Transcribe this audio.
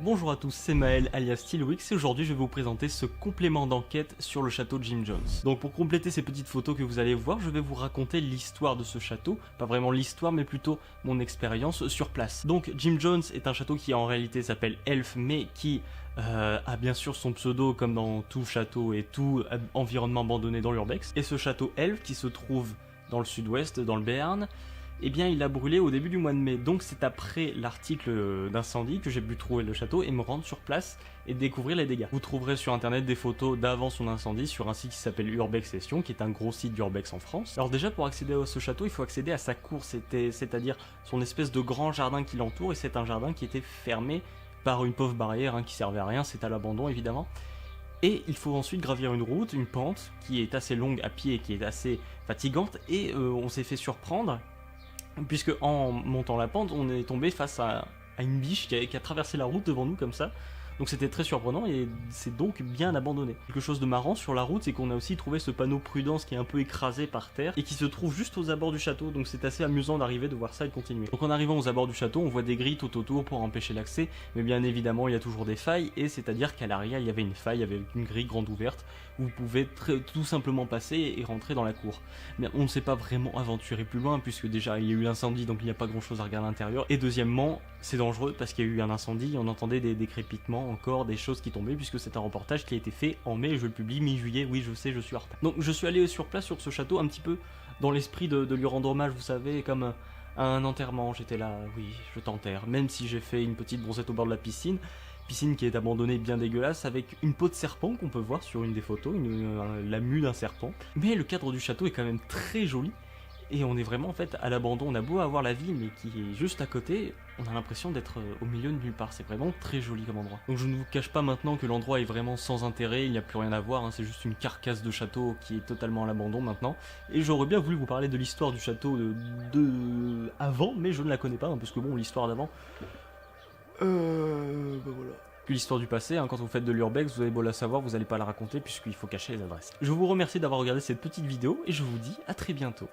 Bonjour à tous, c'est Maël alias Steelwix et aujourd'hui je vais vous présenter ce complément d'enquête sur le château Jim Jones. Donc pour compléter ces petites photos que vous allez voir, je vais vous raconter l'histoire de ce château, pas vraiment l'histoire mais plutôt mon expérience sur place. Donc Jim Jones est un château qui en réalité s'appelle Elf mais qui a bien sûr son pseudo comme dans tout château et tout environnement abandonné dans l'urbex. Et ce château Elf qui se trouve dans le sud-ouest, dans le Béarn, eh bien il a brûlé au début du mois de mai, donc c'est après l'article d'incendie que j'ai pu trouver le château et me rendre sur place et découvrir les dégâts. Vous trouverez sur internet des photos d'avant son incendie sur un site qui s'appelle Urbex Session, qui est un gros site d'urbex en France. Alors déjà pour accéder à ce château, il faut accéder à sa cour, c'est-à-dire son espèce de grand jardin qui l'entoure, et c'est un jardin qui était fermé par une pauvre barrière qui servait à rien, c'est à l'abandon évidemment. Et il faut ensuite gravir une route, une pente, qui est assez longue à pied et qui est assez fatigante, et on s'est fait surprendre puisque en montant la pente, on est tombé face à une biche qui a traversé la route devant nous comme ça. Donc c'était très surprenant et c'est donc bien abandonné. Quelque chose de marrant sur la route, c'est qu'on a aussi trouvé ce panneau prudence qui est un peu écrasé par terre et qui se trouve juste aux abords du château, donc c'est assez amusant d'arriver, de voir ça et de continuer. Donc en arrivant aux abords du château, on voit des grilles tout autour pour empêcher l'accès, mais bien évidemment il y a toujours des failles, et c'est-à-dire qu'à l'arrière il y avait une faille avec une grille grande ouverte où vous pouvez tout simplement passer et rentrer dans la cour. Mais on ne s'est pas vraiment aventuré plus loin puisque déjà il y a eu l'incendie, donc il n'y a pas grand chose à regarder à l'intérieur, et deuxièmement c'est dangereux parce qu'il y a eu un incendie, on entendait des crépitements, encore des choses qui tombaient, puisque c'est un reportage qui a été fait en mai, je le publie mi-juillet, oui je sais, je suis en retard. Donc je suis allé sur place sur ce château un petit peu dans l'esprit de lui rendre hommage, vous savez, comme à un enterrement. J'étais là, oui, je t'enterre, même si j'ai fait une petite bronzette au bord de la piscine qui est abandonnée, bien dégueulasse, avec une peau de serpent qu'on peut voir sur une des photos, la mue d'un serpent. Mais le cadre du château est quand même très joli, et on est vraiment en fait à l'abandon. On a beau avoir la ville mais qui est juste à côté, on a l'impression d'être au milieu de nulle part. C'est vraiment très joli comme endroit. Donc je ne vous cache pas maintenant que l'endroit est vraiment sans intérêt, il n'y a plus rien à voir, hein, c'est juste une carcasse de château qui est totalement à l'abandon maintenant. Et j'aurais bien voulu vous parler de l'histoire du château de avant, mais je ne la connais pas, hein, parce que bon, l'histoire d'avant... voilà. Puis l'histoire du passé, hein, quand vous faites de l'urbex, vous avez beau la savoir, vous n'allez pas la raconter puisqu'il faut cacher les adresses. Je vous remercie d'avoir regardé cette petite vidéo et je vous dis à très bientôt.